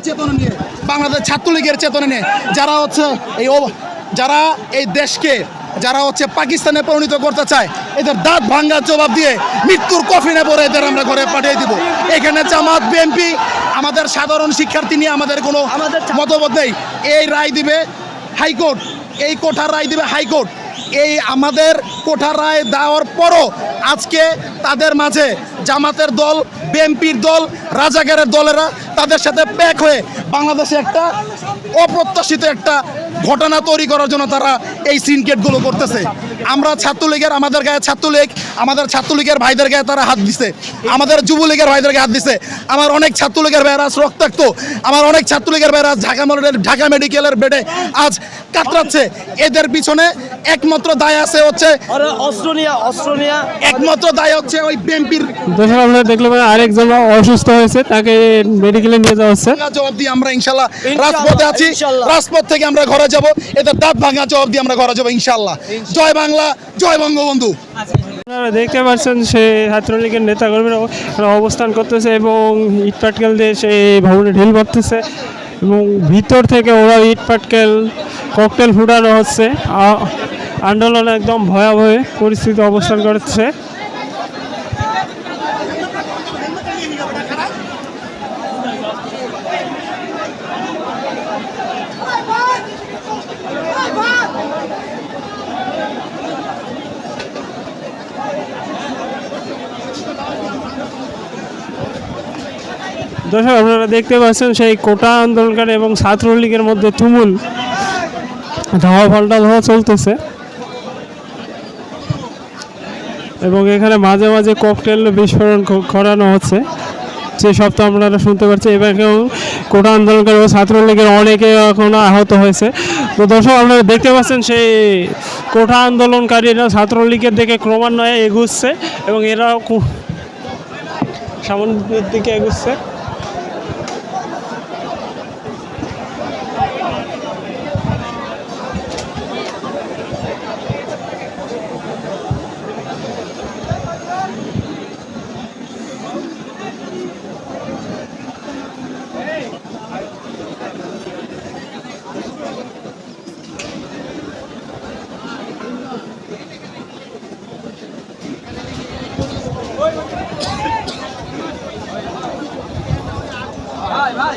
চেতনা নিয়ে, বাংলাদেশ ছাত্রলীগের চেতনা নিয়ে যারা এই দেশকে যারা পাকিস্তানে পরিণত করতে চায়, এদের দাঁত ভাঙ্গার জবাব দিয়ে মৃত্যুর কফিনে পরে এদের আমরা ঘরে পাঠিয়ে দিব। এখানে জামাত বিএনপি আমাদের সাধারণ শিক্ষার্থী নিয়ে আমাদের কোনো মতভেদ নেই। এই রায় দিবে হাইকোর্ট, এই কোঠার রায় দিবে হাইকোর্ট। এই আমাদের কোঠার রায় দেওয়ার পরও আজকে তাদের মাঝে জামাতের দল, বিএনপির দল, রাজাকারের দলেরা তাদের সাথে প্যাক হয়ে বাংলাদেশে একটা অপ্রত্যাশিত একটা ঘটনা তৈরি করার জন্য তারা এই সিনকেটগুলো করতেছে। আমরা ছাত্রলীগের, আমাদের গায়ে ছাত্রলীগ, আমাদের ছাত্রলীগের ভাইদের গায়ে তারা হাত দিছে, আমাদের যুবলীগের ভাইদের গায়ে হাত দিছে। আমার অনেক ছাত্রলীগের ভাইয়েরা আজ রক্তাক্ত, আমার অনেক ছাত্রলীগের ভাইয়েরা আজ ঢাকা মেডিকেলের বেডে আজ কাতরাচ্ছে। এদের পিছনে একমাত্র দায় আছে একমাত্র দায় হচ্ছে ওই বিএনপির। আমরা দেখলাম আরেকজন অসুস্থ হয়েছে, তাকে মেডিকেলে নিয়ে যাওয়া হচ্ছে। জবাব দিয়ে আমরা ইনশাল্লাহ রাজপথে আছি, রাজপথ থেকে আমরা ঘরে যাব, এদের দাঁত ভাঙা জবাব দিয়ে আমরা ঘরে যাবো ইনশাল্লাহ। জয় বাংলা, জয় বঙ্গবন্ধু। আপনারা দেখতে পাচ্ছেন সে ছাত্রলীগের নেতাকর্মীরা অবস্থান করতেছে এবং ইট পাটকেল দিয়ে সেই ভবনে ঢিল মারতেছে এবং ভিতর থেকে ওরা ইট পাটকেল ককটেল ফুটানো হচ্ছে। আন্দোলন একদম ভয়াবহ পরিস্থিতি অবস্থান করছে। দর্শক আপনারা দেখতে পাচ্ছেন সেই কোটা আন্দোলনকারী এবং ছাত্রলীগের মধ্যে তুমুল ধাওয়া পাল্টা ধাওয়া চলতেছে এবং এখানে মাঝে মাঝে ককটেল বিস্ফোরণ করানো হচ্ছে, যে সব আপনারা শুনতে পাচ্ছেন। এবার কেউ কোটা আন্দোলনকারী ও ছাত্রলীগের অনেকে এখনো আহত হয়েছে। তো দর্শক আপনারা দেখতে পাচ্ছেন সেই কোটা আন্দোলনকারীরা ছাত্রলীগের দিকে ক্রমান্বয়ে এগুচ্ছে এবং এরাও সামনের দিকে এগুচ্ছে। ভাই